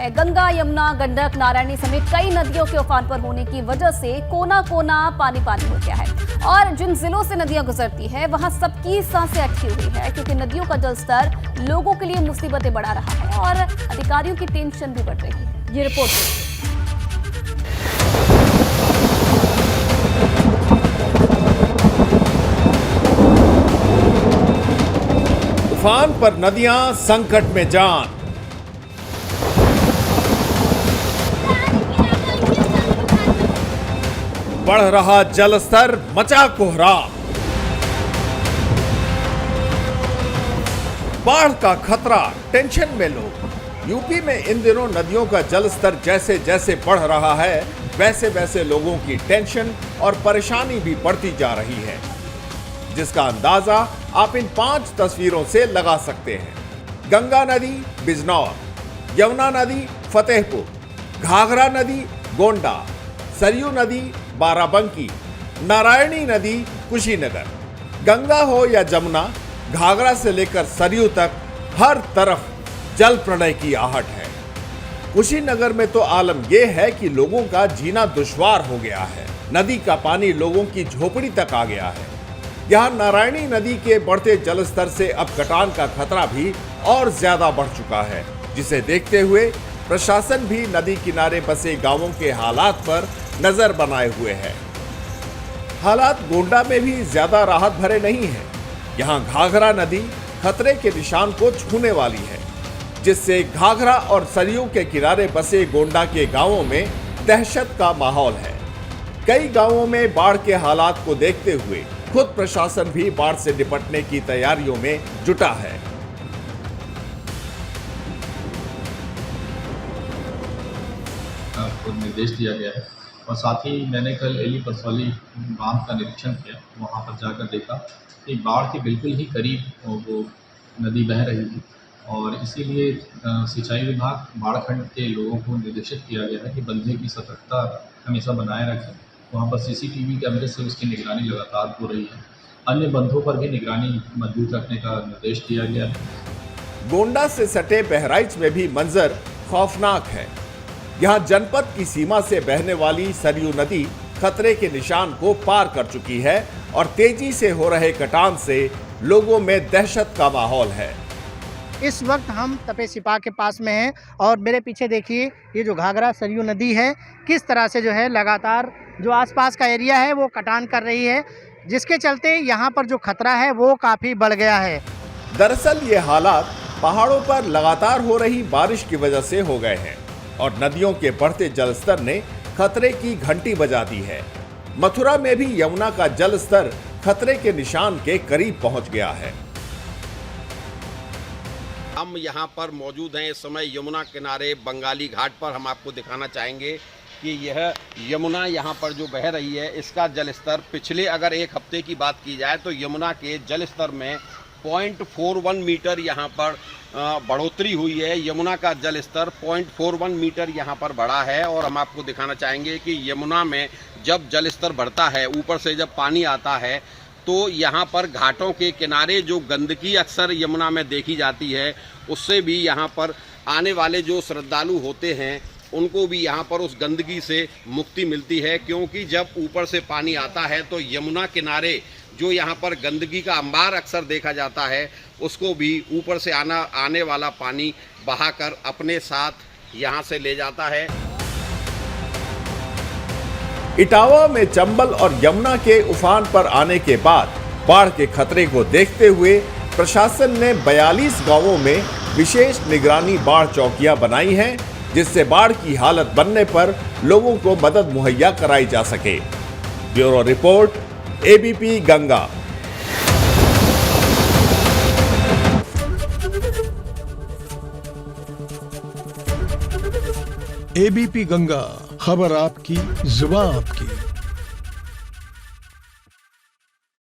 है। गंगा, यमुना, गंडक, नारायणी समेत कई नदियों के उफान पर होने की वजह से कोना कोना पानी पानी हो गया है और जिन जिलों से नदियां गुजरती है वहां सबकी सांसें अटकी हुई है, क्योंकि नदियों का जलस्तर लोगों के लिए मुसीबतें बढ़ा रहा है और अधिकारियों की टेंशन भी बढ़ रही है। ये रिपोर्ट देखिए। तूफान पर नदियां संकट में जान। बढ़ रहा जलस्तर, मचा कोहराम। बाढ़ का खतरा, टेंशन में लोग। यूपी में इन दिनों नदियों का जलस्तर जैसे जैसे बढ़ रहा है वैसे वैसे लोगों की टेंशन और परेशानी भी बढ़ती जा रही है, जिसका अंदाजा आप इन 5 तस्वीरों से लगा सकते हैं। गंगा नदी बिजनौर, यमुना नदी फतेहपुर, घाघरा नदी गोंडा, सरयू नदी बाराबंकी, नारायणी नदी कुशीनगर। गंगा हो या जमुना, घाघरा से लेकर सरयू तक हर तरफ जल प्रलय की आहट है। कुशीनगर में तो आलम यह है कि लोगों का जीना दुश्वार हो गया है। नदी का पानी लोगों की झोपड़ी तक आ गया है। यहाँ नारायणी नदी के बढ़ते जलस्तर से अब कटान का खतरा भी और ज्यादा बढ़ चुका है, जिसे देखते हुए प्रशासन भी नदी किनारे बसे गांवों के हालात पर नजर बनाए हुए है। हालात गोंडा में भी ज्यादा राहत भरे नहीं है। यहाँ घाघरा नदी खतरे के निशान को छूने वाली है, जिससे घाघरा और सरयू के किनारे बसे गोंडा के गांवों में दहशत का माहौल है। कई गांवों में बाढ़ के हालात को देखते हुए खुद प्रशासन भी बाढ़ से निपटने की तैयारियों में जुटा है। निर्देश दिया गया है और साथ ही मैंने कल एली परसौली बांध का निरीक्षण किया। वहां पर जाकर देखा कि बाढ़ के बिल्कुल ही करीब वो नदी बह रही थी और इसीलिए सिंचाई विभाग बाढ़-खंड के लोगों को निर्देशित किया गया है कि बंधे की सतर्कता हमेशा बनाए रखें। वहाँ पर सीसीटीवी कैमरे से उसकी निगरानी लगातार हो रही है। अन्य बंधों पर भी निगरानी मजबूत रखने का निर्देश दिया गया है। गोंडा से सटे बहराइच में भी मंजर खौफनाक है। यहाँ जनपद की सीमा से बहने वाली सरयू नदी खतरे के निशान को पार कर चुकी है और तेजी से हो रहे कटान से लोगों में दहशत का माहौल है। इस वक्त हम तपे सिपा के पास में हैं और मेरे पीछे देखिए ये जो घाघरा सरयू नदी है किस तरह से जो है लगातार जो आसपास का एरिया है वो कटान कर रही है, जिसके चलते यहाँ पर जो खतरा है वो काफ़ी बढ़ गया है। दरअसल ये हालात पहाड़ों पर लगातार हो रही बारिश की वजह से हो गए हैं और नदियों के बढ़ते जलस्तर ने खतरे की घंटी बजा दी है। मथुरा में भी यमुना का जलस्तर खतरे के निशान के करीब पहुंच गया है। हम यहाँ पर मौजूद हैं इस समय यमुना किनारे बंगाली घाट पर। हम आपको दिखाना चाहेंगे कि यह यमुना यहाँ पर जो बह रही है इसका जलस्तर पिछले अगर एक हफ्ते की बात की जाए तो यमुना के जलस्तर में 0.41 मीटर यहाँ पर बढ़ोतरी हुई है। यमुना का जलस्तर 0.41 मीटर यहाँ पर बढ़ा है और हम आपको दिखाना चाहेंगे कि यमुना में जब जलस्तर बढ़ता है, ऊपर से जब पानी आता है, तो यहाँ पर घाटों के किनारे जो गंदगी अक्सर यमुना में देखी जाती है उससे भी यहाँ पर आने वाले जो श्रद्धालु होते हैं उनको भी यहाँ पर उस गंदगी से मुक्ति मिलती है, क्योंकि जब ऊपर से पानी आता है तो यमुना किनारे जो यहाँ पर गंदगी का अंबार अक्सर देखा जाता है उसको भी ऊपर से आने वाला पानी बहाकर अपने साथ यहाँ से ले जाता है। इटावा में चंबल और यमुना के उफान पर आने के बाद बाढ़ के खतरे को देखते हुए प्रशासन ने 42 गांवों में विशेष निगरानी बाढ़ चौकियां बनाई हैं, जिससे बाढ़ की हालत बनने पर लोगों को मदद मुहैया कराई जा सके। Bureau report, ABP Ganga. ABP Ganga, खबर आपकी, जुबान आपकी।